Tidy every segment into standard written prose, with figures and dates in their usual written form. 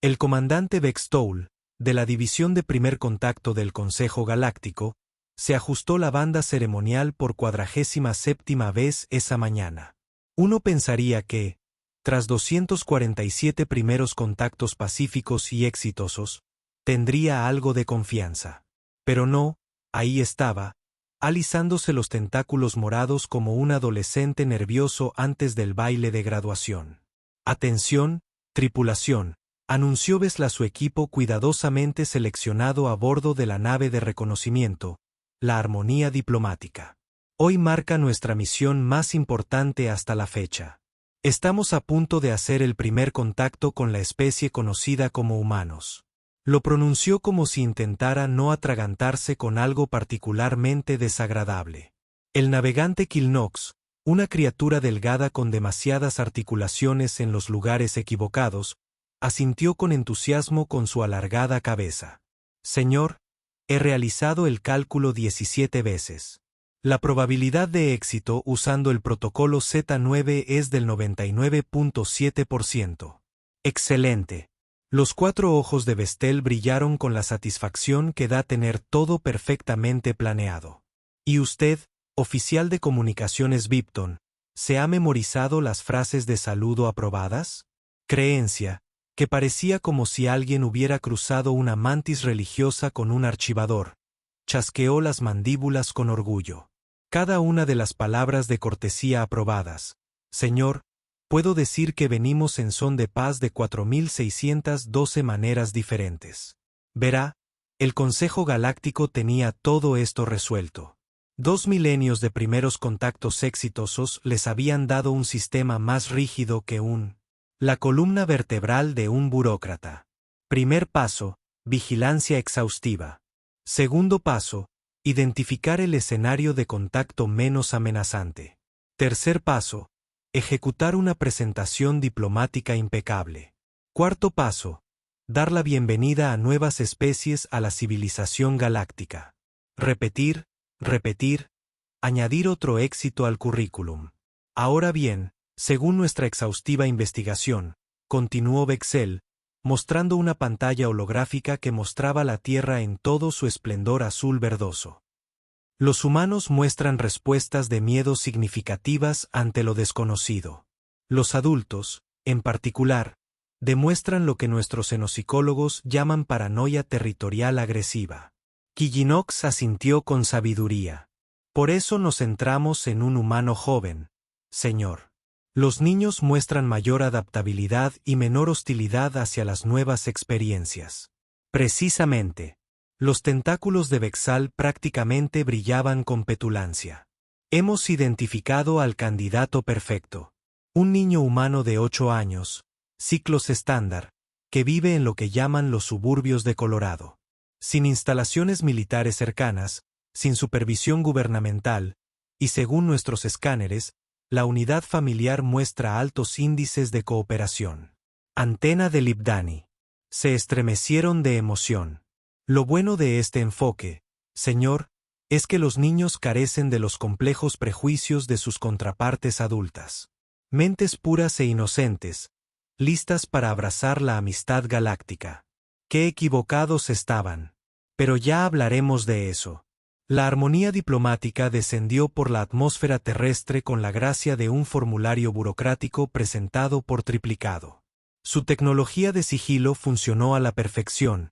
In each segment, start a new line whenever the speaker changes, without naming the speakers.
El comandante Bextowell, de la División de Primer Contacto del Consejo Galáctico, se ajustó la banda ceremonial por 47ª vez esa mañana. Uno pensaría que, tras 247 primeros contactos pacíficos y exitosos, tendría algo de confianza. Pero no, ahí estaba, alisándose los tentáculos morados como un adolescente nervioso antes del baile de graduación. «Atención, tripulación», anunció Vesla su equipo cuidadosamente seleccionado a bordo de la nave de reconocimiento, la Armonía Diplomática. Hoy marca nuestra misión más importante hasta la fecha. Estamos a punto de hacer el primer contacto con la especie conocida como humanos. Lo pronunció como si intentara no atragantarse con algo particularmente desagradable. El navegante Kilnox, una criatura delgada con demasiadas articulaciones en los lugares equivocados, asintió con entusiasmo con su alargada cabeza. «Señor, he realizado el cálculo 17 veces. La probabilidad de éxito usando el protocolo Z9 es del 99.7%. Excelente». Los 4 ojos de Vestel brillaron con la satisfacción que da tener todo perfectamente planeado. ¿Y usted, oficial de comunicaciones Vipton, se ha memorizado las frases de saludo aprobadas? Creencia, que parecía como si alguien hubiera cruzado una mantis religiosa con un archivador, chasqueó las mandíbulas con orgullo. Cada una de las palabras de cortesía aprobadas. Señor, puedo decir que venimos en son de paz de 4612 maneras diferentes. Verá, el Consejo Galáctico tenía todo esto resuelto. 2 milenios de primeros contactos exitosos les habían dado un sistema más rígido que la columna vertebral de un burócrata. Primer paso, vigilancia exhaustiva. Segundo paso, identificar el escenario de contacto menos amenazante. Tercer paso, ejecutar una presentación diplomática impecable. Cuarto paso, dar la bienvenida a nuevas especies a la civilización galáctica. Repetir, añadir otro éxito al currículum. Ahora bien, según nuestra exhaustiva investigación, continuó Bexel, mostrando una pantalla holográfica que mostraba la Tierra en todo su esplendor azul verdoso. Los humanos muestran respuestas de miedo significativas ante lo desconocido. Los adultos, en particular, demuestran lo que nuestros xenopsicólogos llaman paranoia territorial agresiva. Kilinox asintió con sabiduría. Por eso nos centramos en un humano joven, señor. Los niños muestran mayor adaptabilidad y menor hostilidad hacia las nuevas experiencias. Precisamente. Los tentáculos de Bexal prácticamente brillaban con petulancia. Hemos identificado al candidato perfecto. Un niño humano de 8 años, ciclos estándar, que vive en lo que llaman los suburbios de Colorado. Sin instalaciones militares cercanas, sin supervisión gubernamental, y según nuestros escáneres, la unidad familiar muestra altos índices de cooperación. Antena de Libdani. Se estremecieron de emoción. Lo bueno de este enfoque, señor, es que los niños carecen de los complejos prejuicios de sus contrapartes adultas. Mentes puras e inocentes, listas para abrazar la amistad galáctica. Qué equivocados estaban. Pero ya hablaremos de eso. La armonía diplomática descendió por la atmósfera terrestre con la gracia de un formulario burocrático presentado por triplicado. Su tecnología de sigilo funcionó a la perfección,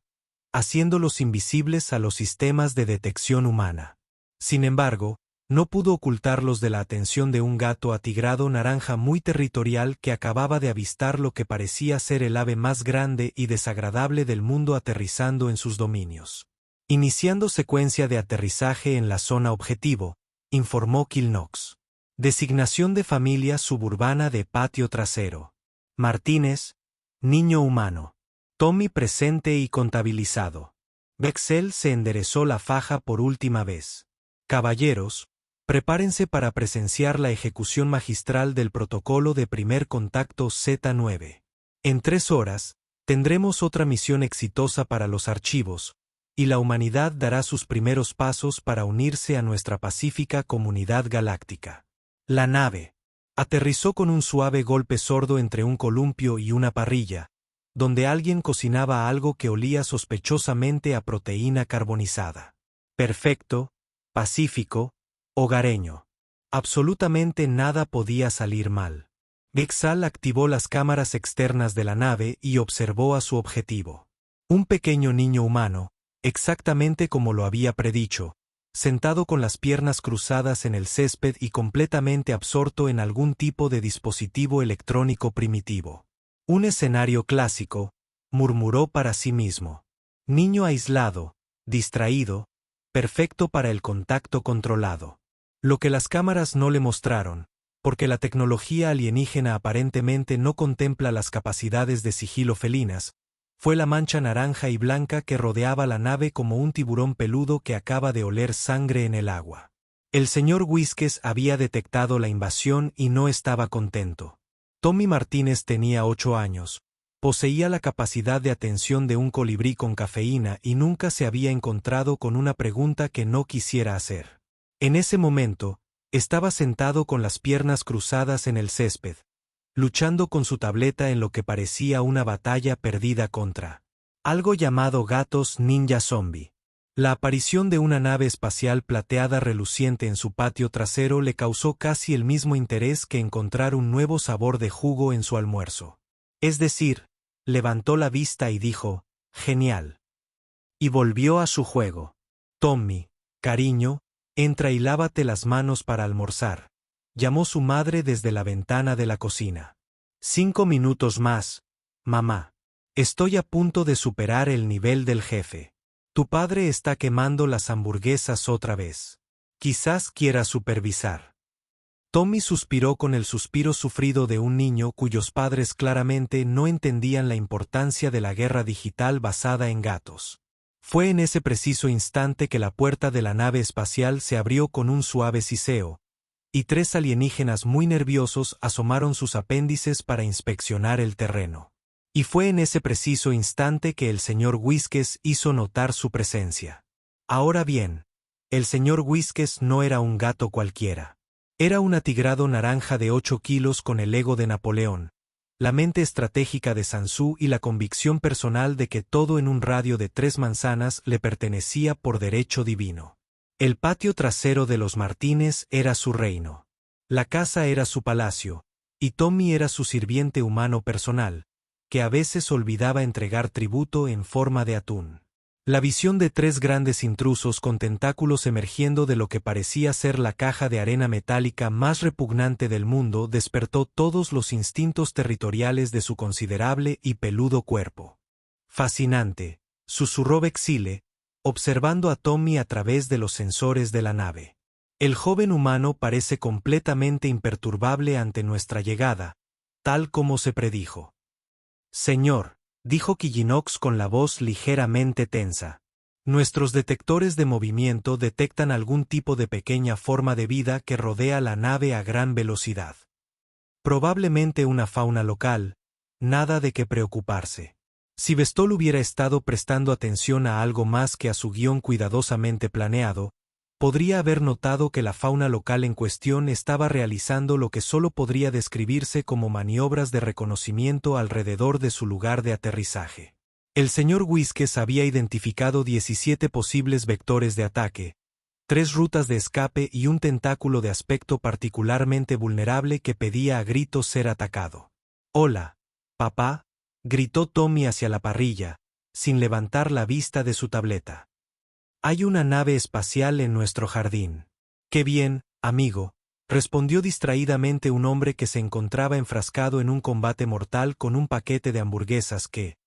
haciéndolos invisibles a los sistemas de detección humana. Sin embargo, no pudo ocultarlos de la atención de un gato atigrado naranja muy territorial que acababa de avistar lo que parecía ser el ave más grande y desagradable del mundo aterrizando en sus dominios. Iniciando secuencia de aterrizaje en la zona objetivo, informó Kilnox. Designación de familia suburbana de patio trasero. Martínez, niño humano. Tommy presente y contabilizado. Bexel se enderezó la faja por última vez. Caballeros, prepárense para presenciar la ejecución magistral del protocolo de primer contacto Z9. En 3 horas, tendremos otra misión exitosa para los archivos, y la humanidad dará sus primeros pasos para unirse a nuestra pacífica comunidad galáctica. La nave aterrizó con un suave golpe sordo entre un columpio y una parrilla, donde alguien cocinaba algo que olía sospechosamente a proteína carbonizada. Perfecto, pacífico, hogareño. Absolutamente nada podía salir mal. Exal activó las cámaras externas de la nave y observó a su objetivo. Un pequeño niño humano, exactamente como lo había predicho, sentado con las piernas cruzadas en el césped y completamente absorto en algún tipo de dispositivo electrónico primitivo. Un escenario clásico, murmuró para sí mismo. Niño aislado, distraído, perfecto para el contacto controlado. Lo que las cámaras no le mostraron, porque la tecnología alienígena aparentemente no contempla las capacidades de sigilo felinas, fue la mancha naranja y blanca que rodeaba la nave como un tiburón peludo que acaba de oler sangre en el agua. El señor Wísquez había detectado la invasión y no estaba contento. Tommy Martínez tenía 8 años, poseía la capacidad de atención de un colibrí con cafeína y nunca se había encontrado con una pregunta que no quisiera hacer. En ese momento, estaba sentado con las piernas cruzadas en el césped, luchando con su tableta en lo que parecía una batalla perdida contra algo llamado gatos ninja zombie. La aparición de una nave espacial plateada reluciente en su patio trasero le causó casi el mismo interés que encontrar un nuevo sabor de jugo en su almuerzo. Es decir, levantó la vista y dijo, «Genial». Y volvió a su juego. «Tommy, cariño, entra y lávate las manos para almorzar», llamó su madre desde la ventana de la cocina. 5 minutos más, mamá. Estoy a punto de superar el nivel del jefe. Tu padre está quemando las hamburguesas otra vez. Quizás quiera supervisar. Tommy suspiró con el suspiro sufrido de un niño cuyos padres claramente no entendían la importancia de la guerra digital basada en gatos. Fue en ese preciso instante que la puerta de la nave espacial se abrió con un suave siseo, y 3 alienígenas muy nerviosos asomaron sus apéndices para inspeccionar el terreno. Y fue en ese preciso instante que el señor Wísquez hizo notar su presencia. Ahora bien, el señor Wísquez no era un gato cualquiera. Era un atigrado naranja de 8 kilos con el ego de Napoleón, la mente estratégica de Sansú y la convicción personal de que todo en un radio de 3 manzanas le pertenecía por derecho divino. El patio trasero de los Martínez era su reino. La casa era su palacio, y Tommy era su sirviente humano personal, que a veces olvidaba entregar tributo en forma de atún. La visión de 3 grandes intrusos con tentáculos emergiendo de lo que parecía ser la caja de arena metálica más repugnante del mundo despertó todos los instintos territoriales de su considerable y peludo cuerpo. Fascinante, susurró Vexile, observando a Tommy a través de los sensores de la nave. El joven humano parece completamente imperturbable ante nuestra llegada, tal como se predijo. Señor, dijo Quillinox con la voz ligeramente tensa. Nuestros detectores de movimiento detectan algún tipo de pequeña forma de vida que rodea la nave a gran velocidad. Probablemente una fauna local, nada de qué preocuparse. Si Vestol hubiera estado prestando atención a algo más que a su guión cuidadosamente planeado, podría haber notado que la fauna local en cuestión estaba realizando lo que solo podría describirse como maniobras de reconocimiento alrededor de su lugar de aterrizaje. El señor Wísquez había identificado 17 posibles vectores de ataque, 3 rutas de escape y un tentáculo de aspecto particularmente vulnerable que pedía a gritos ser atacado. «Hola, papá», gritó Tommy hacia la parrilla, sin levantar la vista de su tableta. «Hay una nave espacial en nuestro jardín». «Qué bien, amigo», respondió distraídamente un hombre que se encontraba enfrascado en un combate mortal con un paquete de hamburguesas que,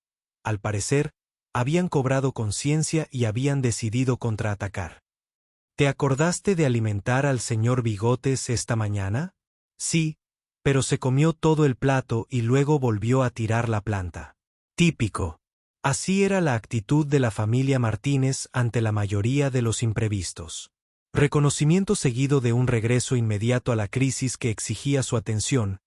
al parecer, habían cobrado conciencia y habían decidido contraatacar. «¿Te acordaste de alimentar al señor Bigotes esta mañana?» «Sí, pero se comió todo el plato y luego volvió a tirar la planta». Típico. Así era la actitud de la familia Martínez ante la mayoría de los imprevistos. Reconocimiento seguido de un regreso inmediato a la crisis que exigía su atención,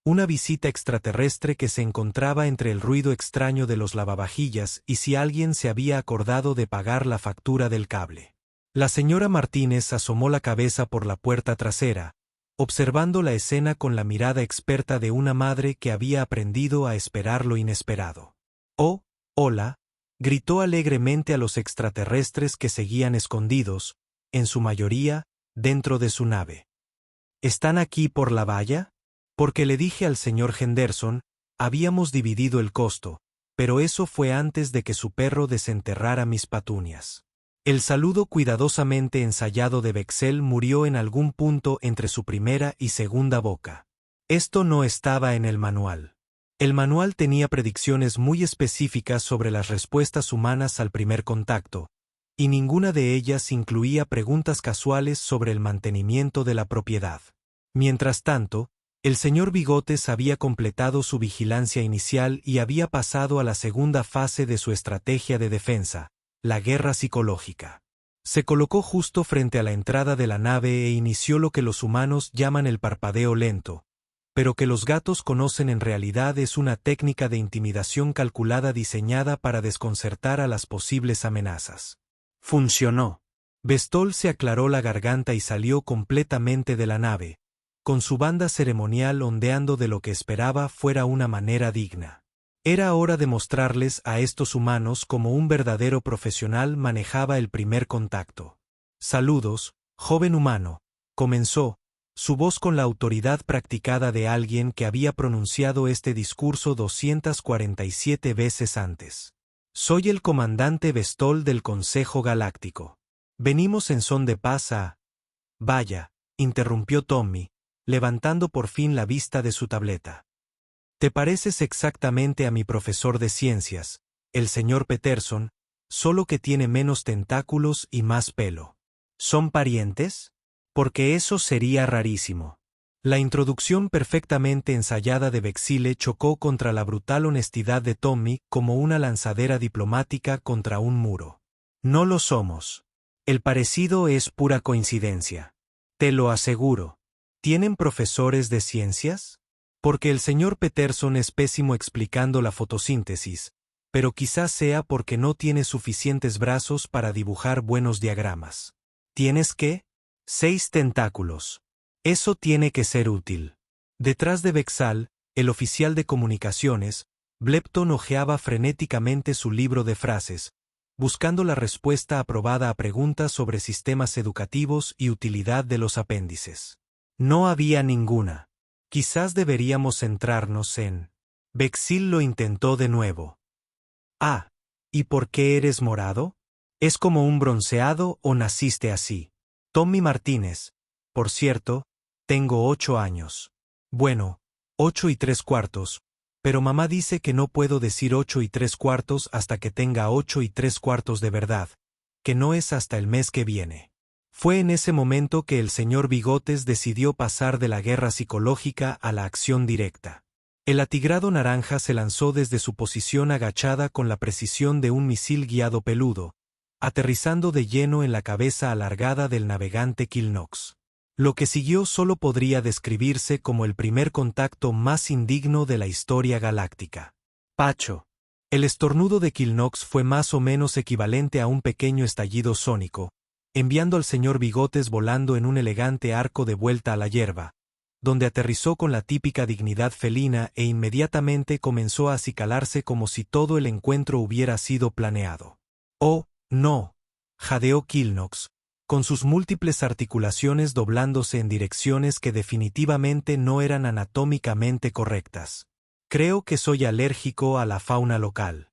una visita extraterrestre que se encontraba entre el ruido extraño de los lavavajillas y si alguien se había acordado de pagar la factura del cable. La señora Martínez asomó la cabeza por la puerta trasera, observando la escena con la mirada experta de una madre que había aprendido a esperar lo inesperado. «Oh, hola», gritó alegremente a los extraterrestres que seguían escondidos, en su mayoría, dentro de su nave. ¿Están aquí por la valla? Porque le dije al señor Henderson, habíamos dividido el costo, pero eso fue antes de que su perro desenterrara mis patunias. El saludo cuidadosamente ensayado de Bexel murió en algún punto entre su primera y segunda boca. Esto no estaba en el manual. El manual tenía predicciones muy específicas sobre las respuestas humanas al primer contacto, y ninguna de ellas incluía preguntas casuales sobre el mantenimiento de la propiedad. Mientras tanto, el señor Bigotes había completado su vigilancia inicial y había pasado a la segunda fase de su estrategia de defensa, la guerra psicológica. Se colocó justo frente a la entrada de la nave e inició lo que los humanos llaman el parpadeo lento, pero que los gatos conocen en realidad es una técnica de intimidación calculada diseñada para desconcertar a las posibles amenazas. Funcionó. Bestol se aclaró la garganta y salió completamente de la nave, con su banda ceremonial ondeando de lo que esperaba fuera una manera digna. Era hora de mostrarles a estos humanos cómo un verdadero profesional manejaba el primer contacto. «Saludos, joven humano», comenzó, su voz con la autoridad practicada de alguien que había pronunciado este discurso 247 veces antes. «Soy el comandante Bestol del Consejo Galáctico. Venimos en son de paz a...» «Vaya», interrumpió Tommy, levantando por fin la vista de su tableta. «Te pareces exactamente a mi profesor de ciencias, el señor Peterson, solo que tiene menos tentáculos y más pelo. ¿Son parientes? Porque eso sería rarísimo». La introducción perfectamente ensayada de Bexile chocó contra la brutal honestidad de Tommy como una lanzadera diplomática contra un muro. «No lo somos. El parecido es pura coincidencia. Te lo aseguro. ¿Tienen profesores de ciencias? Porque el señor Peterson es pésimo explicando la fotosíntesis, pero quizás sea porque no tiene suficientes brazos para dibujar buenos diagramas. ¿Tienes qué? 6 tentáculos. Eso tiene que ser útil». Detrás de Bexal, el oficial de comunicaciones, Blepton hojeaba frenéticamente su libro de frases, buscando la respuesta aprobada a preguntas sobre sistemas educativos y utilidad de los apéndices. No había ninguna. Quizás deberíamos centrarnos en... Bexil lo intentó de nuevo. «Ah, ¿y por qué eres morado? ¿Es como un bronceado o naciste así?» «Tommy Martínez. Por cierto, tengo 8 años. Bueno, 8 3/4, pero mamá dice que no puedo decir 8 3/4 hasta que tenga 8 3/4 de verdad, que no es hasta el mes que viene». Fue en ese momento que el señor Bigotes decidió pasar de la guerra psicológica a la acción directa. El atigrado naranja se lanzó desde su posición agachada con la precisión de un misil guiado peludo, aterrizando de lleno en la cabeza alargada del navegante Kilnox. Lo que siguió solo podría describirse como el primer contacto más indigno de la historia galáctica. «Pacho». El estornudo de Kilnox fue más o menos equivalente a un pequeño estallido sónico, enviando al señor Bigotes volando en un elegante arco de vuelta a la hierba, donde aterrizó con la típica dignidad felina e inmediatamente comenzó a acicalarse como si todo el encuentro hubiera sido planeado. «Oh, no», jadeó Kilnox, con sus múltiples articulaciones doblándose en direcciones que definitivamente no eran anatómicamente correctas. «Creo que soy alérgico a la fauna local».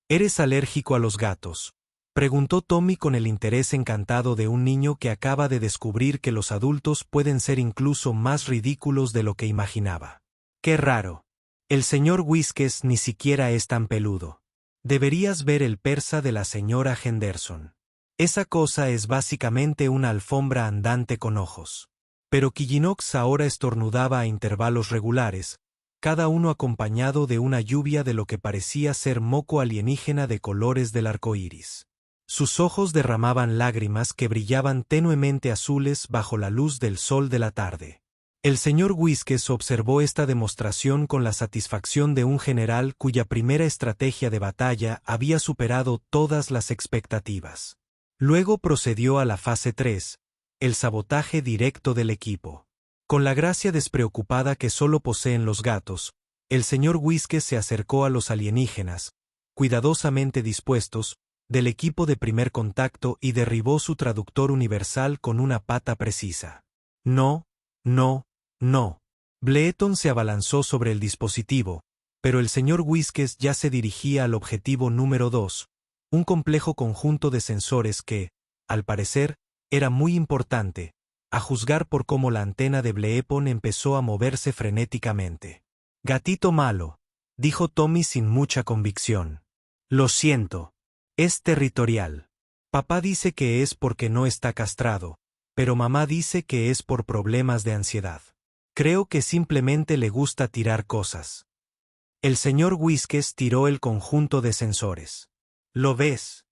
«¿Eres alérgico a los gatos?», preguntó Tommy con el interés encantado de un niño que acaba de descubrir que los adultos pueden ser incluso más ridículos de lo que imaginaba. «Qué raro. El señor Whiskes ni siquiera es tan peludo. Deberías ver el persa de la señora Henderson. Esa cosa es básicamente una alfombra andante con ojos». Pero Kilnox ahora estornudaba a intervalos regulares, cada uno acompañado de una lluvia de lo que parecía ser moco alienígena de colores del arco iris. Sus ojos derramaban lágrimas que brillaban tenuemente azules bajo la luz del sol de la tarde. El señor Whiskes observó esta demostración con la satisfacción de un general cuya primera estrategia de batalla había superado todas las expectativas. Luego procedió a la fase 3, el sabotaje directo del equipo. Con la gracia despreocupada que solo poseen los gatos, el señor Whiskes se acercó a los alienígenas, cuidadosamente dispuestos, del equipo de primer contacto y derribó su traductor universal con una pata precisa. No, no, no. Bleeton se abalanzó sobre el dispositivo, pero el señor Whiskes ya se dirigía al objetivo número 2, un complejo conjunto de sensores que, al parecer, era muy importante, a juzgar por cómo la antena de Bleeton empezó a moverse frenéticamente. «Gatito malo», dijo Tommy sin mucha convicción. «Lo siento. Es territorial. Papá dice que es porque no está castrado, pero mamá dice que es por problemas de ansiedad. Creo que simplemente le gusta tirar cosas». El señor Whiskes tiró el conjunto de sensores. «¿Lo ves?»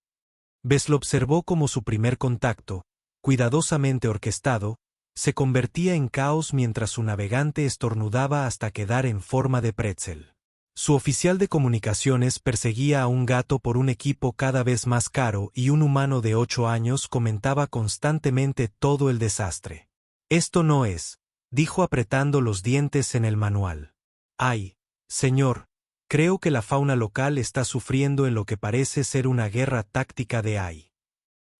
Bess lo observó como su primer contacto, cuidadosamente orquestado, se convertía en caos mientras su navegante estornudaba hasta quedar en forma de pretzel. Su oficial de comunicaciones perseguía a un gato por un equipo cada vez más caro y un humano de 8 años comentaba constantemente todo el desastre. «Esto no es», dijo apretando los dientes en el manual. «Ay, señor, creo que la fauna local está sufriendo en lo que parece ser una guerra táctica de AI.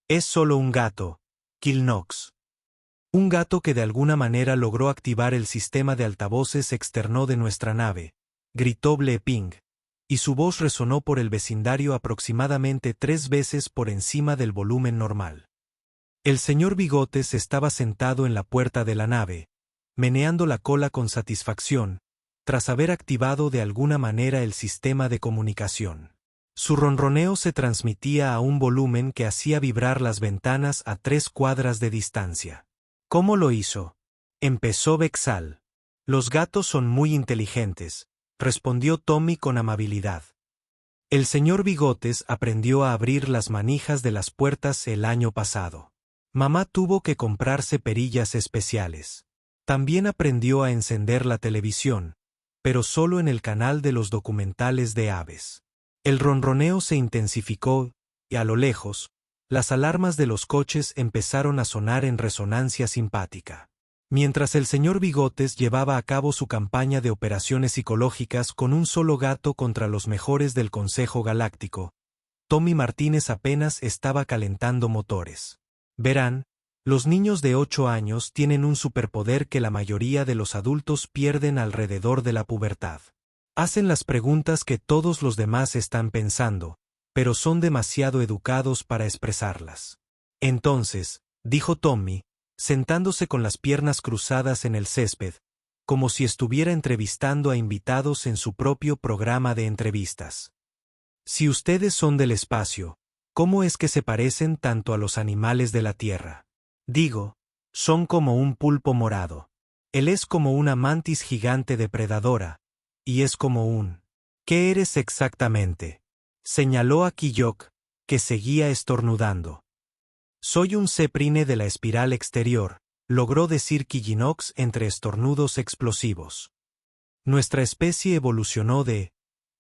Es solo un gato, Kilnox». Un gato que de alguna manera logró activar el sistema de altavoces externo de nuestra nave, gritó Bleeping, y su voz resonó por el vecindario aproximadamente 3 veces por encima del volumen normal. El señor Bigotes estaba sentado en la puerta de la nave, meneando la cola con satisfacción, tras haber activado de alguna manera el sistema de comunicación. Su ronroneo se transmitía a un volumen que hacía vibrar las ventanas a 3 cuadras de distancia. «¿Cómo lo hizo?», empezó Vexal. «Los gatos son muy inteligentes», respondió Tommy con amabilidad. El señor Bigotes aprendió a abrir las manijas de las puertas el año pasado. Mamá tuvo que comprarse perillas especiales. También aprendió a encender la televisión, pero solo en el canal de los documentales de aves. El ronroneo se intensificó, y a lo lejos, las alarmas de los coches empezaron a sonar en resonancia simpática. Mientras el señor Bigotes llevaba a cabo su campaña de operaciones psicológicas con un solo gato contra los mejores del Consejo Galáctico, Tommy Martínez apenas estaba calentando motores. Verán, los niños de 8 años tienen un superpoder que la mayoría de los adultos pierden alrededor de la pubertad. Hacen las preguntas que todos los demás están pensando, pero son demasiado educados para expresarlas. Entonces, dijo Tommy, sentándose con las piernas cruzadas en el césped, como si estuviera entrevistando a invitados en su propio programa de entrevistas. Si ustedes son del espacio, ¿cómo es que se parecen tanto a los animales de la Tierra? Digo, son como un pulpo morado. Él es como una mantis gigante depredadora, y es como un... ¿Qué eres exactamente?, señaló a Quilloc, que seguía estornudando. Soy un ceprine de la espiral exterior, logró decir Quillinox entre estornudos explosivos. Nuestra especie evolucionó de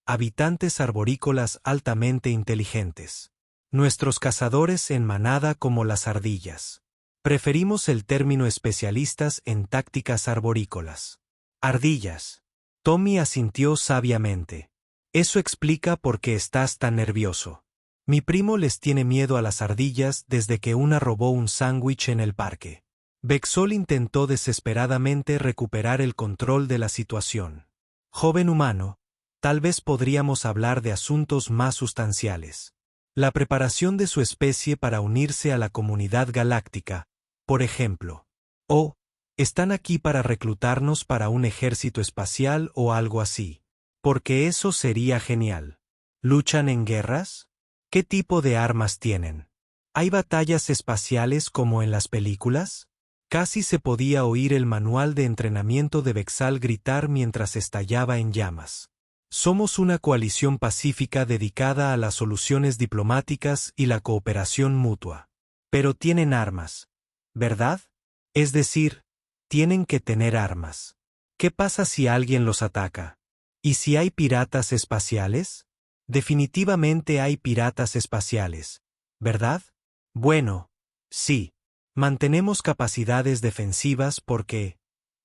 habitantes arborícolas altamente inteligentes. Nuestros cazadores en manada como las ardillas. Preferimos el término especialistas en tácticas arborícolas. Ardillas. Tommy asintió sabiamente. Eso explica por qué estás tan nervioso. Mi primo les tiene miedo a las ardillas desde que una robó un sándwich en el parque. Vexol intentó desesperadamente recuperar el control de la situación. Joven humano, tal vez podríamos hablar de asuntos más sustanciales. La preparación de su especie para unirse a la comunidad galáctica, por ejemplo. O, están aquí para reclutarnos para un ejército espacial o algo así. Porque eso sería genial. ¿Luchan en guerras? ¿Qué tipo de armas tienen? ¿Hay batallas espaciales como en las películas? Casi se podía oír el manual de entrenamiento de Vexal gritar mientras estallaba en llamas. Somos una coalición pacífica dedicada a las soluciones diplomáticas y la cooperación mutua. Pero tienen armas, ¿verdad? Es decir, tienen que tener armas. ¿Qué pasa si alguien los ataca? ¿Y si hay piratas espaciales? Definitivamente hay piratas espaciales, ¿verdad? Bueno, sí. Mantenemos capacidades defensivas porque...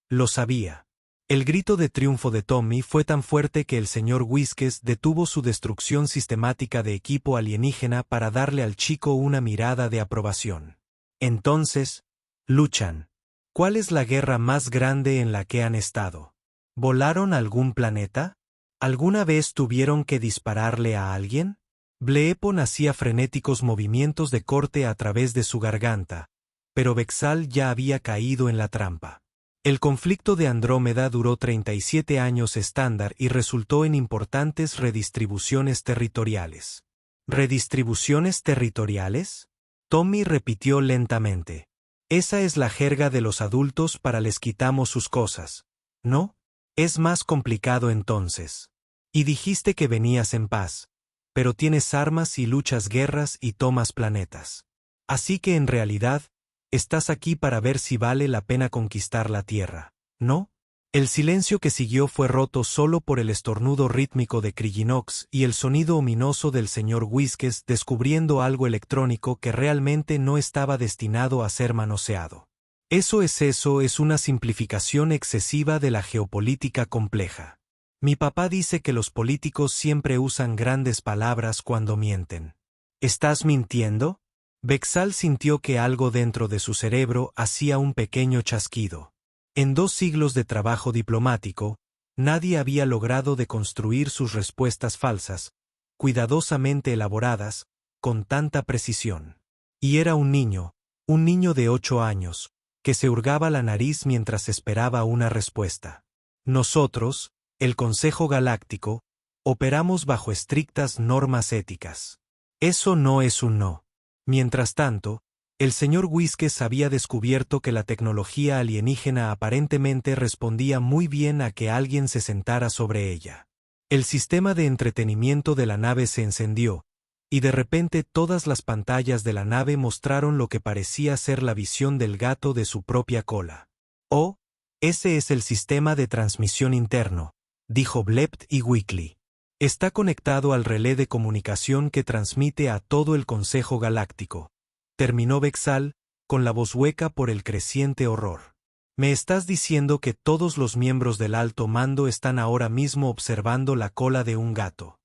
Lo sabía. El grito de triunfo de Tommy fue tan fuerte que el señor Whiskers detuvo su destrucción sistemática de equipo alienígena para darle al chico una mirada de aprobación. Entonces, luchan. ¿Cuál es la guerra más grande en la que han estado? ¿Volaron a algún planeta? ¿Alguna vez tuvieron que dispararle a alguien? Bleepon hacía frenéticos movimientos de corte a través de su garganta, pero Vexal ya había caído en la trampa. El conflicto de Andrómeda duró 37 años estándar y resultó en importantes redistribuciones territoriales. ¿Redistribuciones territoriales? Tommy repitió lentamente. Esa es la jerga de los adultos para les quitamos sus cosas, ¿no? Es más complicado entonces. Y dijiste que venías en paz, pero tienes armas y luchas guerras y tomas planetas. Así que en realidad, estás aquí para ver si vale la pena conquistar la Tierra, ¿no? El silencio que siguió fue roto solo por el estornudo rítmico de Krillinox y el sonido ominoso del señor Whiskers descubriendo algo electrónico que realmente no estaba destinado a ser manoseado. Eso es una simplificación excesiva de la geopolítica compleja. Mi papá dice que los políticos siempre usan grandes palabras cuando mienten. ¿Estás mintiendo? Vexal sintió que algo dentro de su cerebro hacía un pequeño chasquido. En 2 siglos de trabajo diplomático, nadie había logrado deconstruir sus respuestas falsas, cuidadosamente elaboradas, con tanta precisión. Y era un niño de 8 años, que se hurgaba la nariz mientras esperaba una respuesta. Nosotros, el Consejo Galáctico, operamos bajo estrictas normas éticas. Eso no es un no. Mientras tanto, el señor Whiskers había descubierto que la tecnología alienígena aparentemente respondía muy bien a que alguien se sentara sobre ella. El sistema de entretenimiento de la nave se encendió, y de repente todas las pantallas de la nave mostraron lo que parecía ser la visión del gato de su propia cola. «Oh, ese es el sistema de transmisión interno», dijo Blept y Weekly. Está conectado al relé de comunicación que transmite a todo el Consejo Galáctico. Terminó Vexal, con la voz hueca por el creciente horror. ¿Me estás diciendo que todos los miembros del alto mando están ahora mismo observando la cola de un gato?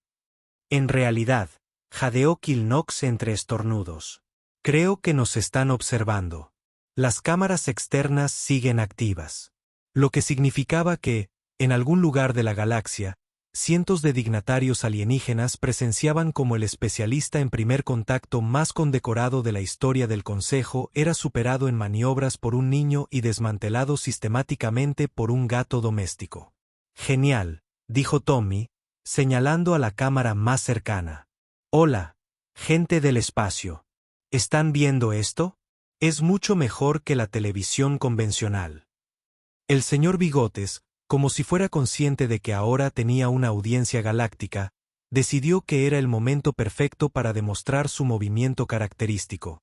En realidad, jadeó Kilnox entre estornudos. Creo que nos están observando. Las cámaras externas siguen activas. Lo que significaba que, en algún lugar de la galaxia, cientos de dignatarios alienígenas presenciaban cómo el especialista en primer contacto más condecorado de la historia del Consejo era superado en maniobras por un niño y desmantelado sistemáticamente por un gato doméstico. Genial, dijo Tommy, señalando a la cámara más cercana. Hola, gente del espacio. ¿Están viendo esto? Es mucho mejor que la televisión convencional. El señor Bigotes, como si fuera consciente de que ahora tenía una audiencia galáctica, decidió que era el momento perfecto para demostrar su movimiento característico,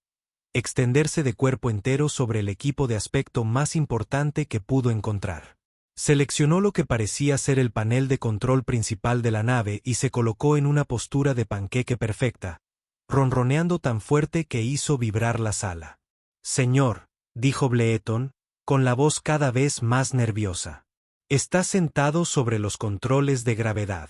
extenderse de cuerpo entero sobre el equipo de aspecto más importante que pudo encontrar. Seleccionó lo que parecía ser el panel de control principal de la nave y se colocó en una postura de panqueque perfecta, ronroneando tan fuerte que hizo vibrar la sala. «Señor», dijo Bleeton, con la voz cada vez más nerviosa. Está sentado sobre los controles de gravedad.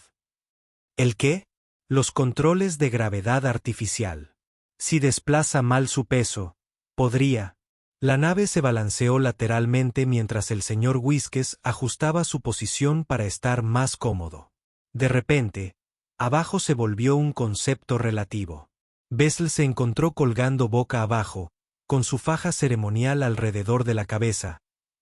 ¿El qué? Los controles de gravedad artificial. Si desplaza mal su peso, podría. La nave se balanceó lateralmente mientras el señor Whiskers ajustaba su posición para estar más cómodo. De repente, abajo se volvió un concepto relativo. Bessel se encontró colgando boca abajo, con su faja ceremonial alrededor de la cabeza,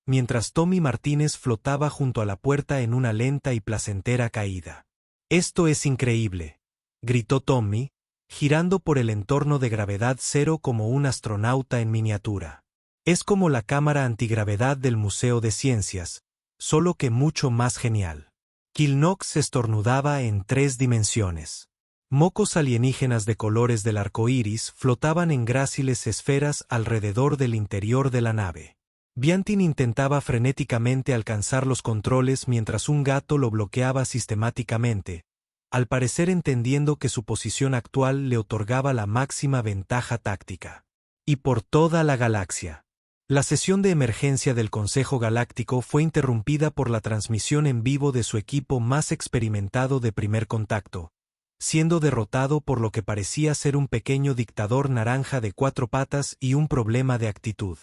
mientras Tommy Martínez flotaba junto a la puerta en una lenta y placentera caída. «Esto es increíble», gritó Tommy, girando por el entorno de gravedad cero como un astronauta en miniatura. «Es como la cámara antigravedad del Museo de Ciencias, solo que mucho más genial». Kilnox estornudaba en 3 dimensiones. Mocos alienígenas de colores del arco iris flotaban en gráciles esferas alrededor del interior de la nave. Biantin intentaba frenéticamente alcanzar los controles mientras un gato lo bloqueaba sistemáticamente, al parecer entendiendo que su posición actual le otorgaba la máxima ventaja táctica. Y por toda la galaxia. La sesión de emergencia del Consejo Galáctico fue interrumpida por la transmisión en vivo de su equipo más experimentado de primer contacto, siendo derrotado por lo que parecía ser un pequeño dictador naranja de 4 patas y un problema de actitud.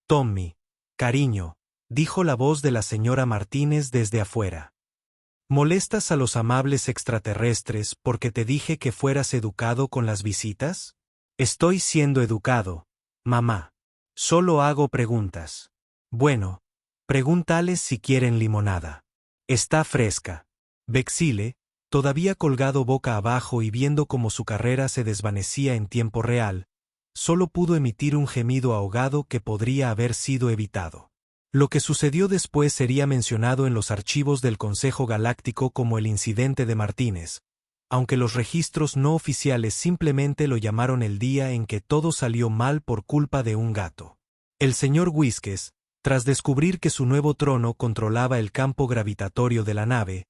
Tommy, cariño, dijo la voz de la señora Martínez desde afuera. ¿Molestas a los amables extraterrestres porque te dije que fueras educado con las visitas? Estoy siendo educado, mamá. Solo hago preguntas. Bueno, pregúntales si quieren limonada. Está fresca. Vexile, todavía colgado boca abajo y viendo cómo su carrera se desvanecía en tiempo real, solo pudo emitir un gemido ahogado que podría haber sido evitado. Lo que sucedió después sería mencionado en los archivos del Consejo Galáctico como el incidente de Martínez, aunque los registros no oficiales simplemente lo llamaron el día en que todo salió mal por culpa de un gato. El señor Whiskes, tras descubrir que su nuevo trono controlaba el campo gravitatorio de la nave,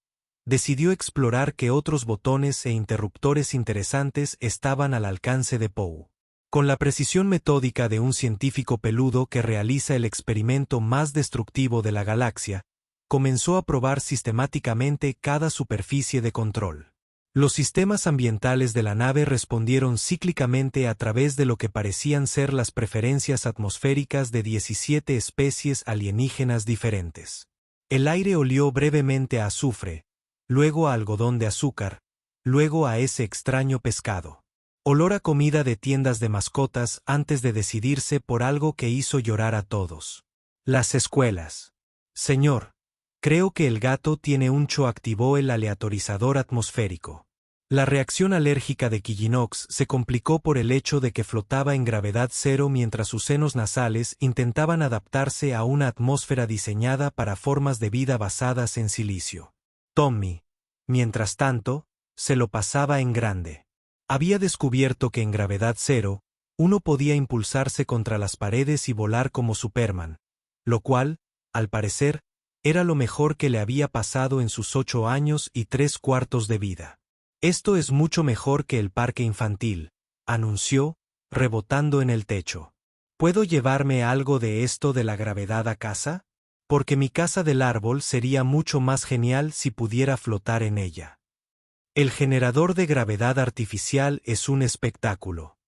decidió explorar qué otros botones e interruptores interesantes estaban al alcance de Poe. Con la precisión metódica de un científico peludo que realiza el experimento más destructivo de la galaxia, comenzó a probar sistemáticamente cada superficie de control. Los sistemas ambientales de la nave respondieron cíclicamente a través de lo que parecían ser las preferencias atmosféricas de 17 especies alienígenas diferentes. El aire olió brevemente a azufre, luego a algodón de azúcar, luego a ese extraño pescado. Olor a comida de tiendas de mascotas antes de decidirse por algo que hizo llorar a todos. Las escuelas. Señor, creo que el gato tiene un cho, activó el aleatorizador atmosférico. La reacción alérgica de Kijinox se complicó por el hecho de que flotaba en gravedad cero mientras sus senos nasales intentaban adaptarse a una atmósfera diseñada para formas de vida basadas en silicio. Tommy, mientras tanto, se lo pasaba en grande. Había descubierto que en gravedad cero, uno podía impulsarse contra las paredes y volar como Superman, lo cual, al parecer, era lo mejor que le había pasado en sus 8 años y 3/4 de vida. Esto es mucho mejor que el parque infantil, anunció, rebotando en el techo. ¿Puedo llevarme algo de esto de la gravedad a casa? Porque mi casa del árbol sería mucho más genial si pudiera flotar en ella. El generador de gravedad artificial es un espectáculo.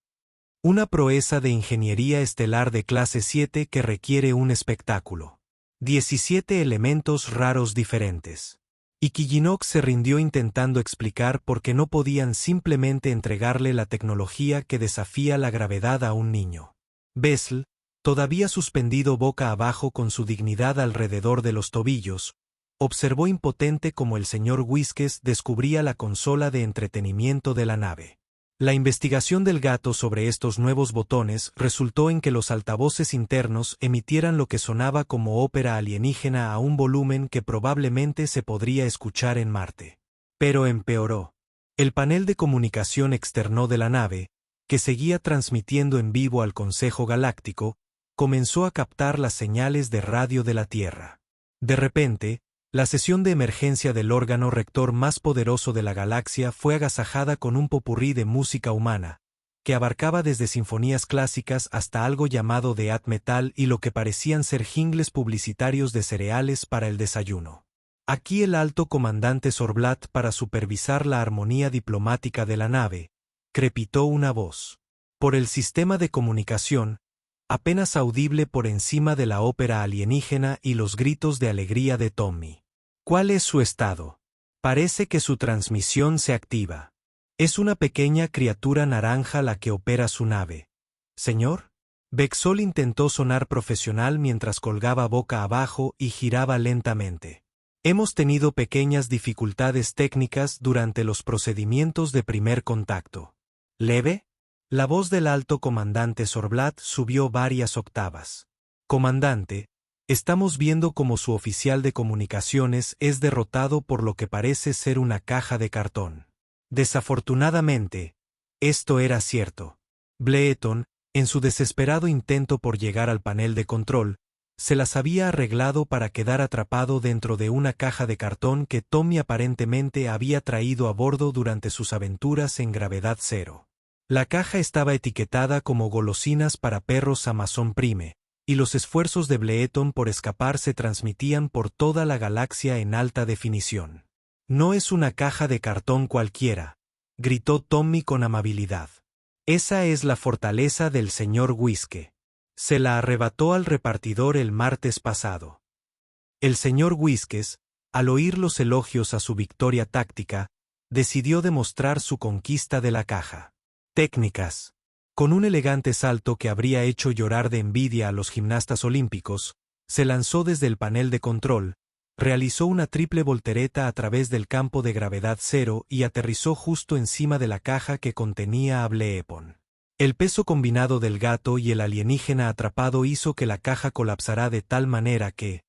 Una proeza de ingeniería estelar de clase 7 que requiere un espectáculo. 17 elementos raros diferentes. Y Kijinox se rindió intentando explicar por qué no podían simplemente entregarle la tecnología que desafía la gravedad a un niño. Bessel, todavía suspendido boca abajo con su dignidad alrededor de los tobillos, observó impotente cómo el señor Whiskes descubría la consola de entretenimiento de la nave. La investigación del gato sobre estos nuevos botones resultó en que los altavoces internos emitieran lo que sonaba como ópera alienígena a un volumen que probablemente se podría escuchar en Marte. Pero empeoró. El panel de comunicación externo de la nave, que seguía transmitiendo en vivo al Consejo Galáctico, comenzó a captar las señales de radio de la Tierra. De repente, la sesión de emergencia del órgano rector más poderoso de la galaxia fue agasajada con un popurrí de música humana, que abarcaba desde sinfonías clásicas hasta algo llamado death metal y lo que parecían ser jingles publicitarios de cereales para el desayuno. Aquí el alto comandante Zorblat, para supervisar la armonía diplomática de la nave, crepitó una voz. Por el sistema de comunicación, apenas audible por encima de la ópera alienígena y los gritos de alegría de Tommy. ¿Cuál es su estado? Parece que su transmisión se activa. Es una pequeña criatura naranja la que opera su nave. ¿Señor? Vexol intentó sonar profesional mientras colgaba boca abajo y giraba lentamente. Hemos tenido pequeñas dificultades técnicas durante los procedimientos de primer contacto. ¿Leve? La voz del alto comandante Zorblat subió varias octavas. Comandante, estamos viendo cómo su oficial de comunicaciones es derrotado por lo que parece ser una caja de cartón. Desafortunadamente, esto era cierto. Bleeton, en su desesperado intento por llegar al panel de control, se las había arreglado para quedar atrapado dentro de una caja de cartón que Tommy aparentemente había traído a bordo durante sus aventuras en gravedad cero. La caja estaba etiquetada como golosinas para perros Amazon Prime, y los esfuerzos de Bleeton por escapar se transmitían por toda la galaxia en alta definición. «No es una caja de cartón cualquiera», gritó Tommy con amabilidad. «Esa es la fortaleza del señor Whiskey. Se la arrebató al repartidor el martes pasado». El señor Whiskes, al oír los elogios a su victoria táctica, decidió demostrar su conquista de la caja. Técnicas. Con un elegante salto que habría hecho llorar de envidia a los gimnastas olímpicos, se lanzó desde el panel de control, realizó una triple voltereta a través del campo de gravedad cero y aterrizó justo encima de la caja que contenía a Bleepon. El peso combinado del gato y el alienígena atrapado hizo que la caja colapsara de tal manera que,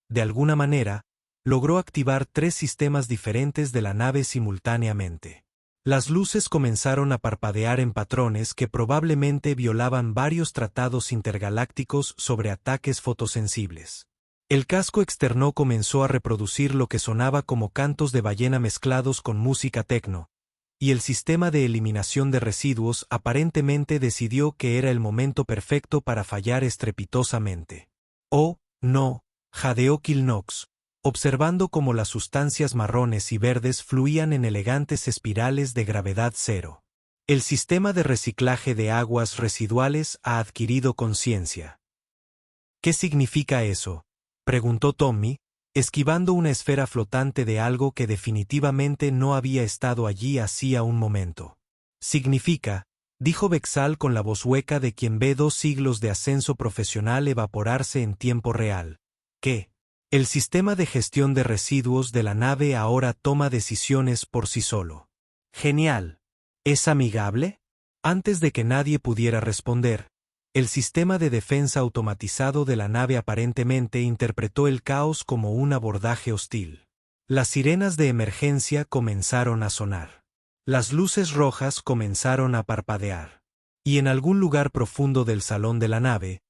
de alguna manera, logró activar 3 sistemas diferentes de la nave simultáneamente. Las luces comenzaron a parpadear en patrones que probablemente violaban varios tratados intergalácticos sobre ataques fotosensibles. El casco externo comenzó a reproducir lo que sonaba como cantos de ballena mezclados con música techno, y el sistema de eliminación de residuos aparentemente decidió que era el momento perfecto para fallar estrepitosamente. «Oh, no», jadeó Kilnox, observando cómo las sustancias marrones y verdes fluían en elegantes espirales de gravedad cero. «El sistema de reciclaje de aguas residuales ha adquirido conciencia». «¿Qué significa eso?», preguntó Tommy, esquivando una esfera flotante de algo que definitivamente no había estado allí hacía un momento. «Significa», dijo Vexal con la voz hueca de quien ve 2 siglos de ascenso profesional evaporarse en tiempo real, que el sistema de gestión de residuos de la nave ahora toma decisiones por sí solo. «Genial. ¿Es amigable?». Antes de que nadie pudiera responder, el sistema de defensa automatizado de la nave aparentemente interpretó el caos como un abordaje hostil. Las sirenas de emergencia comenzaron a sonar. Las luces rojas comenzaron a parpadear. Y en algún lugar profundo del salón de la nave,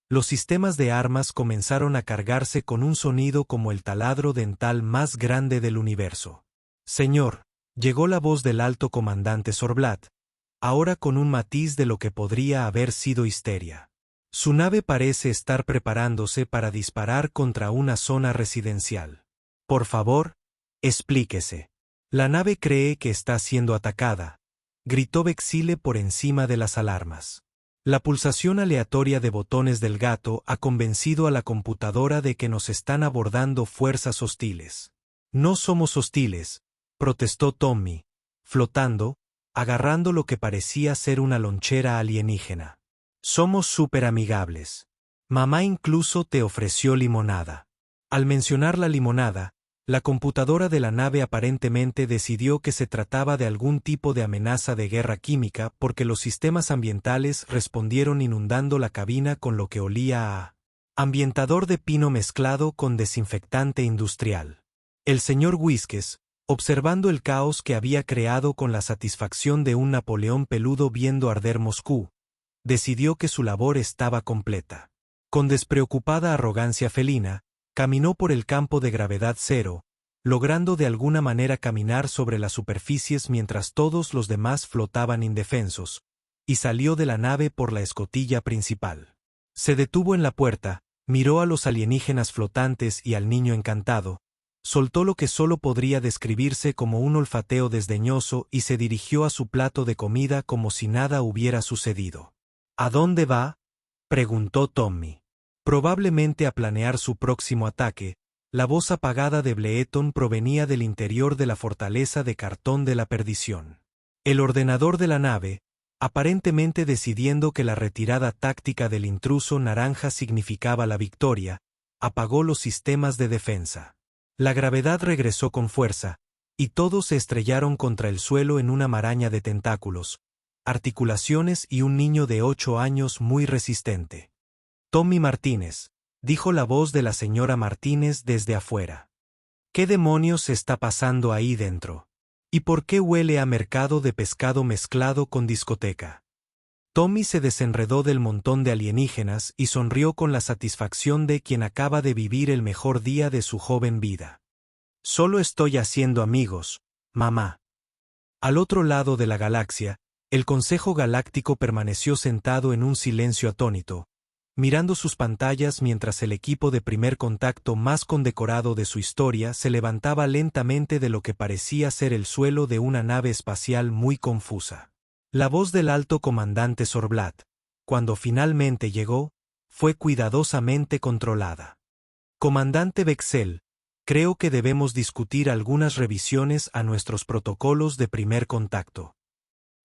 los sistemas de armas comenzaron a cargarse con un sonido como el taladro dental más grande del universo. «Señor», llegó la voz del alto comandante Zorblat, ahora con un matiz de lo que podría haber sido histeria. «Su nave parece estar preparándose para disparar contra una zona residencial. Por favor, explíquese». «La nave cree que está siendo atacada», gritó Vexile por encima de las alarmas. La pulsación aleatoria de botones del gato ha convencido a la computadora de que nos están abordando fuerzas hostiles. «No somos hostiles», protestó Tommy, flotando, agarrando lo que parecía ser una lonchera alienígena. «Somos súper amigables. Mamá incluso te ofreció limonada». Al mencionar la limonada, la computadora de la nave aparentemente decidió que se trataba de algún tipo de amenaza de guerra química porque los sistemas ambientales respondieron inundando la cabina con lo que olía a ambientador de pino mezclado con desinfectante industrial. El señor Whiskes, observando el caos que había creado con la satisfacción de un Napoleón peludo viendo arder Moscú, decidió que su labor estaba completa. Con despreocupada arrogancia felina, caminó por el campo de gravedad cero, logrando de alguna manera caminar sobre las superficies mientras todos los demás flotaban indefensos, y salió de la nave por la escotilla principal. Se detuvo en la puerta, miró a los alienígenas flotantes y al niño encantado, soltó lo que solo podría describirse como un olfateo desdeñoso y se dirigió a su plato de comida como si nada hubiera sucedido. «¿A dónde va?», preguntó Tommy. Probablemente a planear su próximo ataque, la voz apagada de Bleeton provenía del interior de la fortaleza de cartón de la perdición. El ordenador de la nave, aparentemente decidiendo que la retirada táctica del intruso naranja significaba la victoria, apagó los sistemas de defensa. La gravedad regresó con fuerza, y todos se estrellaron contra el suelo en una maraña de tentáculos, articulaciones y un niño de 8 años muy resistente. «Tommy Martínez», dijo la voz de la señora Martínez desde afuera. «¿Qué demonios está pasando ahí dentro? ¿Y por qué huele a mercado de pescado mezclado con discoteca?». Tommy se desenredó del montón de alienígenas y sonrió con la satisfacción de quien acaba de vivir el mejor día de su joven vida. «Solo estoy haciendo amigos, mamá». Al otro lado de la galaxia, el Consejo Galáctico permaneció sentado en un silencio atónito, mirando sus pantallas mientras el equipo de primer contacto más condecorado de su historia se levantaba lentamente de lo que parecía ser el suelo de una nave espacial muy confusa. La voz del alto comandante Zorblat, cuando finalmente llegó, fue cuidadosamente controlada. Comandante Bexel, creo que debemos discutir algunas revisiones a nuestros protocolos de primer contacto.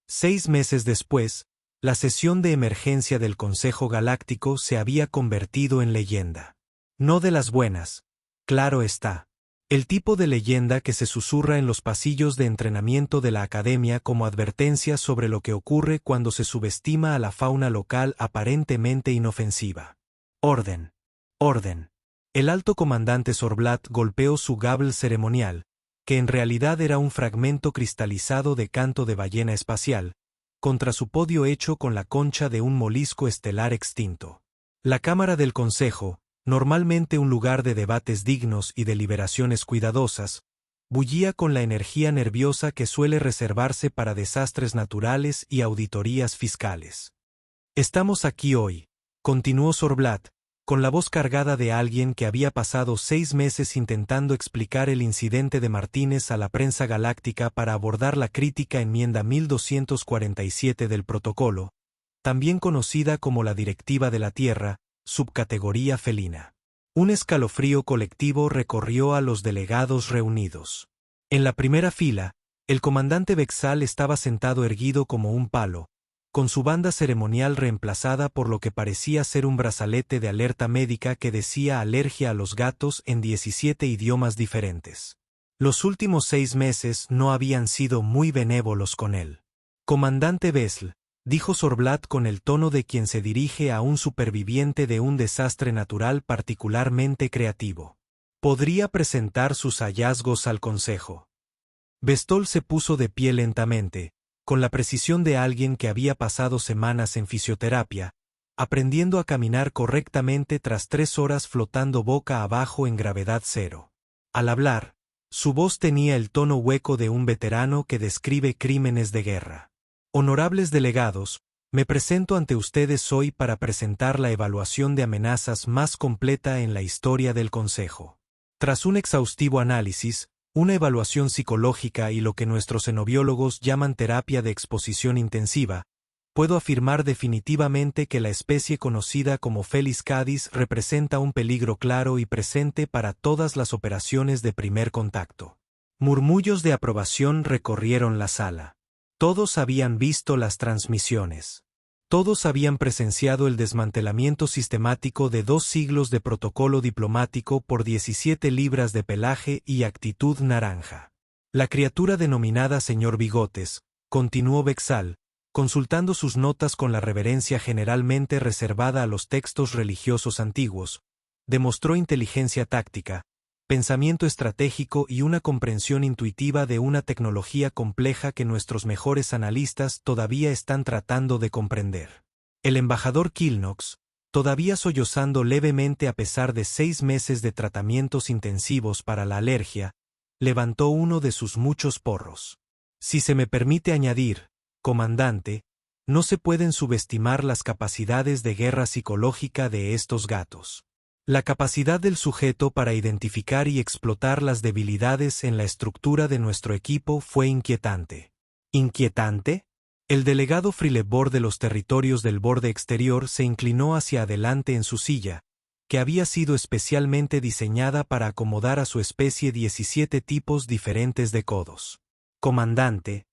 6 meses después, la sesión de emergencia del Consejo Galáctico se había convertido en leyenda. No de las buenas, claro está. El tipo de leyenda que se susurra en los pasillos de entrenamiento de la Academia como advertencia sobre lo que ocurre cuando se subestima a la fauna local aparentemente inofensiva. Orden. Orden. El alto comandante Zorblat golpeó su gable ceremonial, que en realidad era un fragmento cristalizado de canto de ballena espacial, contra su podio hecho con la concha de un molisco estelar extinto. La Cámara del Consejo, normalmente un lugar de debates dignos y deliberaciones cuidadosas, bullía con la energía nerviosa que suele reservarse para desastres naturales y auditorías fiscales. Estamos aquí hoy, continuó Zorblat, con la voz cargada de alguien que había pasado 6 meses intentando explicar el incidente de Martínez a la prensa galáctica para abordar la crítica enmienda 1247 del protocolo, también conocida como la Directiva de la Tierra, subcategoría felina. Un escalofrío colectivo recorrió a los delegados reunidos. En la primera fila, el comandante Bexal estaba sentado erguido como un palo, con su banda ceremonial reemplazada por lo que parecía ser un brazalete de alerta médica que decía alergia a los gatos en 17 idiomas diferentes. Los últimos 6 meses no habían sido muy benévolos con él. Comandante Bessel, dijo Zorblat con el tono de quien se dirige a un superviviente de un desastre natural particularmente creativo. ¿Podría presentar sus hallazgos al Consejo? Bestol se puso de pie lentamente, con la precisión de alguien que había pasado semanas en fisioterapia, aprendiendo a caminar correctamente tras 3 horas flotando boca abajo en gravedad cero. Al hablar, su voz tenía el tono hueco de un veterano que describe crímenes de guerra. Honorables delegados, me presento ante ustedes hoy para presentar la evaluación de amenazas más completa en la historia del Consejo. Tras un exhaustivo análisis, una evaluación psicológica y lo que nuestros xenobiólogos llaman terapia de exposición intensiva, puedo afirmar definitivamente que la especie conocida como Felis canis representa un peligro claro y presente para todas las operaciones de primer contacto. Murmullos de aprobación recorrieron la sala. Todos habían visto las transmisiones. Todos habían presenciado el desmantelamiento sistemático de 2 siglos de protocolo diplomático por 17 libras de pelaje y actitud naranja. La criatura denominada señor Bigotes, continuó Bexal, consultando sus notas con la reverencia generalmente reservada a los textos religiosos antiguos, demostró inteligencia táctica, pensamiento estratégico y una comprensión intuitiva de una tecnología compleja que nuestros mejores analistas todavía están tratando de comprender. El embajador Kilnox, todavía sollozando levemente a pesar de 6 meses de tratamientos intensivos para la alergia, levantó uno de sus muchos porros. Si se me permite añadir, comandante, no se pueden subestimar las capacidades de guerra psicológica de estos gatos. La capacidad del sujeto para identificar y explotar las debilidades en la estructura de nuestro equipo fue inquietante. ¿Inquietante? El delegado Frilebor de los territorios del borde exterior se inclinó hacia adelante en su silla, que había sido especialmente diseñada para acomodar a su especie 17 tipos diferentes de codos. Comandante,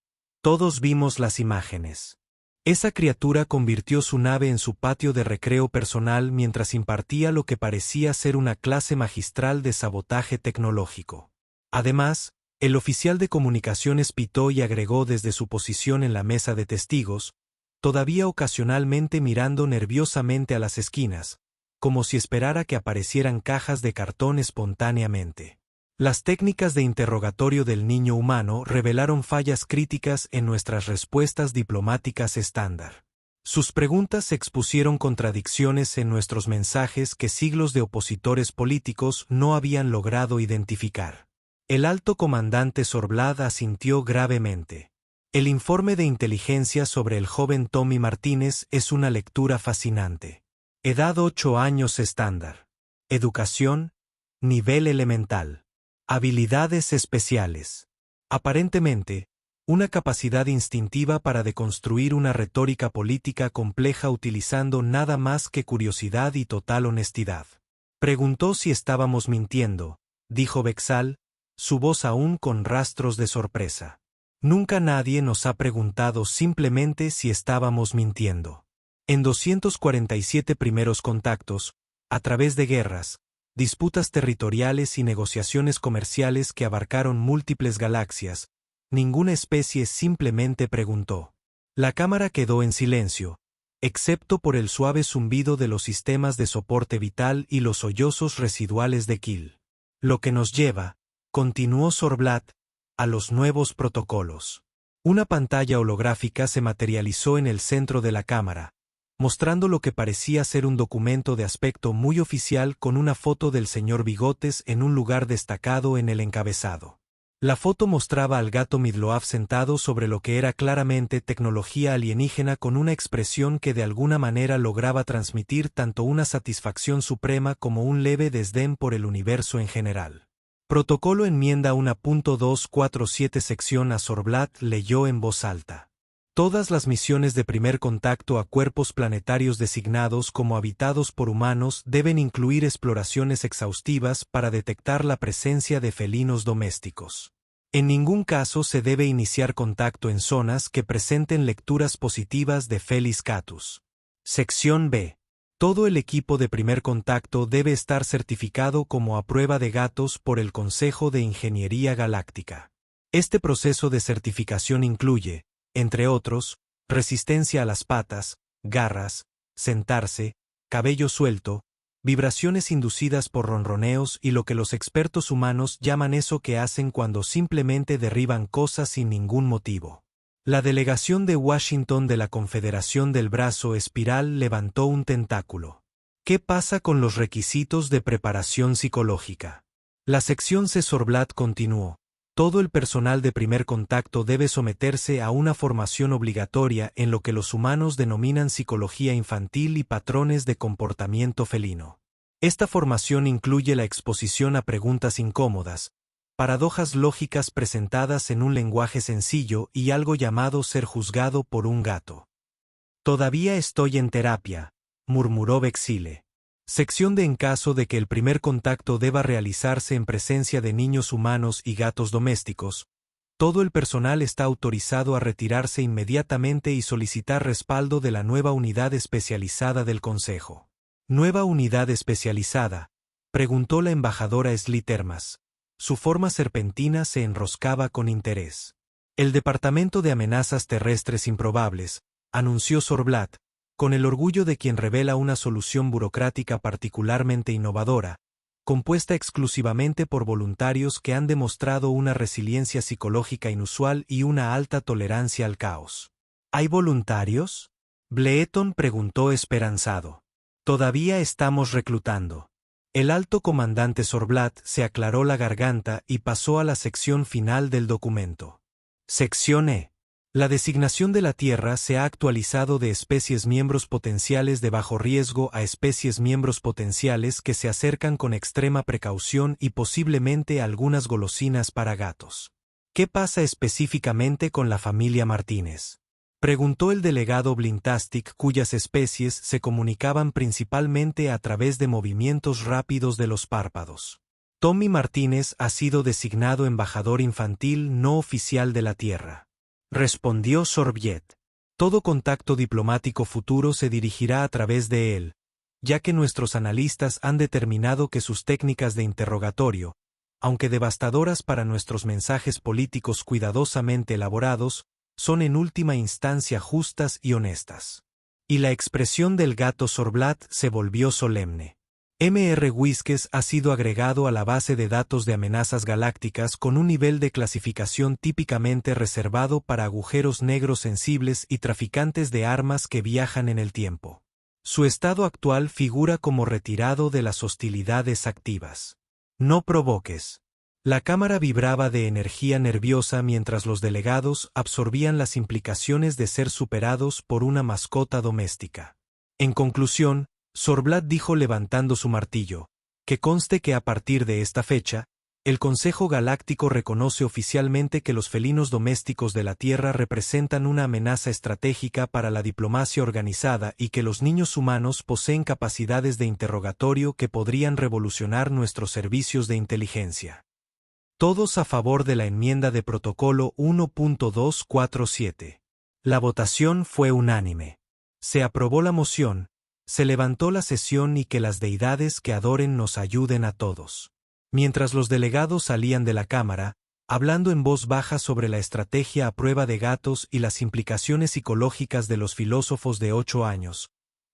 todos vimos las imágenes. Esa criatura convirtió su nave en su patio de recreo personal mientras impartía lo que parecía ser una clase magistral de sabotaje tecnológico. Además, el oficial de comunicaciones pitó y agregó desde su posición en la mesa de testigos, todavía ocasionalmente mirando nerviosamente a las esquinas, como si esperara que aparecieran cajas de cartón espontáneamente. Las técnicas de interrogatorio del niño humano revelaron fallas críticas en nuestras respuestas diplomáticas estándar. Sus preguntas expusieron contradicciones en nuestros mensajes que siglos de opositores políticos no habían logrado identificar. El alto comandante Zorblat asintió gravemente. El informe de inteligencia sobre el joven Tommy Martínez es una lectura fascinante. Edad 8 años estándar. Educación, nivel elemental. Habilidades especiales. Aparentemente, una capacidad instintiva para deconstruir una retórica política compleja utilizando nada más que curiosidad y total honestidad. Preguntó si estábamos mintiendo, dijo Bexal, su voz aún con rastros de sorpresa. Nunca nadie nos ha preguntado simplemente si estábamos mintiendo. En 247 primeros contactos, a través de guerras, disputas territoriales y negociaciones comerciales que abarcaron múltiples galaxias, ninguna especie simplemente preguntó. La cámara quedó en silencio, excepto por el suave zumbido de los sistemas de soporte vital y los sollozos residuales de Kill. Lo que nos lleva, continuó Zorblat, a los nuevos protocolos. Una pantalla holográfica se materializó en el centro de la cámara, mostrando lo que parecía ser un documento de aspecto muy oficial con una foto del señor Bigotes en un lugar destacado en el encabezado. La foto mostraba al gato Midloaf sentado sobre lo que era claramente tecnología alienígena con una expresión que de alguna manera lograba transmitir tanto una satisfacción suprema como un leve desdén por el universo en general. Protocolo enmienda 1.247 sección a Zorblat leyó en voz alta. Todas las misiones de primer contacto a cuerpos planetarios designados como habitados por humanos deben incluir exploraciones exhaustivas para detectar la presencia de felinos domésticos. En ningún caso se debe iniciar contacto en zonas que presenten lecturas positivas de Felis Catus. Sección B. Todo el equipo de primer contacto debe estar certificado como a prueba de gatos por el Consejo de Ingeniería Galáctica. Este proceso de certificación incluye, entre otros, resistencia a las patas, garras, sentarse, cabello suelto, vibraciones inducidas por ronroneos y lo que los expertos humanos llaman eso que hacen cuando simplemente derriban cosas sin ningún motivo. La delegación de Washington de la Confederación del Brazo Espiral levantó un tentáculo. ¿Qué pasa con los requisitos de preparación psicológica? La sección C. Zorblat continuó. Todo el personal de primer contacto debe someterse a una formación obligatoria en lo que los humanos denominan psicología infantil y patrones de comportamiento felino. Esta formación incluye la exposición a preguntas incómodas, paradojas lógicas presentadas en un lenguaje sencillo y algo llamado ser juzgado por un gato. Todavía estoy en terapia, murmuró Bexile. Sección de en caso de que el primer contacto deba realizarse en presencia de niños humanos y gatos domésticos, todo el personal está autorizado a retirarse inmediatamente y solicitar respaldo de la nueva unidad especializada del Consejo. ¿Nueva unidad especializada?, preguntó la embajadora Slitermas. Su forma serpentina se enroscaba con interés. El Departamento de Amenazas Terrestres Improbables, anunció Zorblat, con el orgullo de quien revela una solución burocrática particularmente innovadora, compuesta exclusivamente por voluntarios que han demostrado una resiliencia psicológica inusual y una alta tolerancia al caos. ¿Hay voluntarios?, Bleeton preguntó esperanzado. Todavía estamos reclutando. El alto comandante Zorblat se aclaró la garganta y pasó a la sección final del documento. Sección E. La designación de la Tierra se ha actualizado de especies miembros potenciales de bajo riesgo a especies miembros potenciales que se acercan con extrema precaución y posiblemente algunas golosinas para gatos. ¿Qué pasa específicamente con la familia Martínez?, preguntó el delegado Blintastic, cuyas especies se comunicaban principalmente a través de movimientos rápidos de los párpados. Tommy Martínez ha sido designado embajador infantil no oficial de la Tierra, respondió Sorbiet. Todo contacto diplomático futuro se dirigirá a través de él, ya que nuestros analistas han determinado que sus técnicas de interrogatorio, aunque devastadoras para nuestros mensajes políticos cuidadosamente elaborados, son en última instancia justas y honestas. Y la expresión del gato Zorblat se volvió solemne. M.R. Whiskes ha sido agregado a la base de datos de amenazas galácticas con un nivel de clasificación típicamente reservado para agujeros negros sensibles y traficantes de armas que viajan en el tiempo. Su estado actual figura como retirado de las hostilidades activas. No provoques. La cámara vibraba de energía nerviosa mientras los delegados absorbían las implicaciones de ser superados por una mascota doméstica. En conclusión, Zorblat dijo levantando su martillo, que conste que a partir de esta fecha, el Consejo Galáctico reconoce oficialmente que los felinos domésticos de la Tierra representan una amenaza estratégica para la diplomacia organizada y que los niños humanos poseen capacidades de interrogatorio que podrían revolucionar nuestros servicios de inteligencia. Todos a favor de la enmienda de Protocolo 1.247. La votación fue unánime. Se aprobó la moción, se levantó la sesión y que las deidades que adoren nos ayuden a todos. Mientras los delegados salían de la Cámara, hablando en voz baja sobre la estrategia a prueba de gatos y las implicaciones psicológicas de los filósofos de 8 años,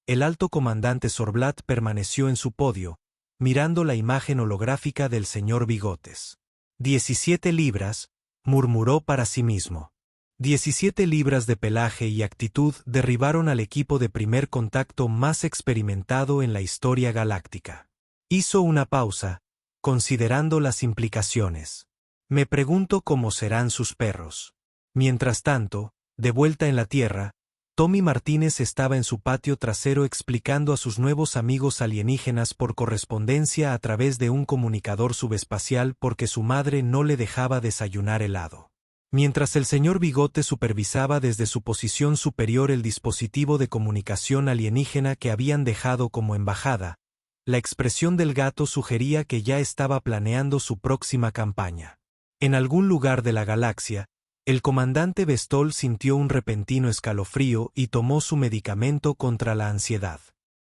el alto comandante Zorblat permaneció en su podio, mirando la imagen holográfica del señor Bigotes. 17 libras, murmuró para sí mismo. 17 libras de pelaje y actitud derribaron al equipo de primer contacto más experimentado en la historia galáctica. Hizo una pausa, considerando las implicaciones. Me pregunto cómo serán sus perros. Mientras tanto, de vuelta en la Tierra, Tommy Martínez estaba en su patio trasero explicando a sus nuevos amigos alienígenas por correspondencia a través de un comunicador subespacial porque su madre no le dejaba desayunar helado. Mientras el señor Bigote supervisaba desde su posición superior el dispositivo de comunicación alienígena que habían dejado como embajada, la expresión del gato sugería que ya estaba planeando su próxima campaña. En algún lugar de la galaxia, el comandante Bestol sintió un repentino escalofrío y tomó su medicamento contra la ansiedad.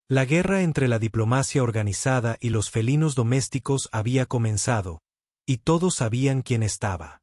La guerra entre la diplomacia organizada y los felinos domésticos había comenzado, y todos sabían quién estaba.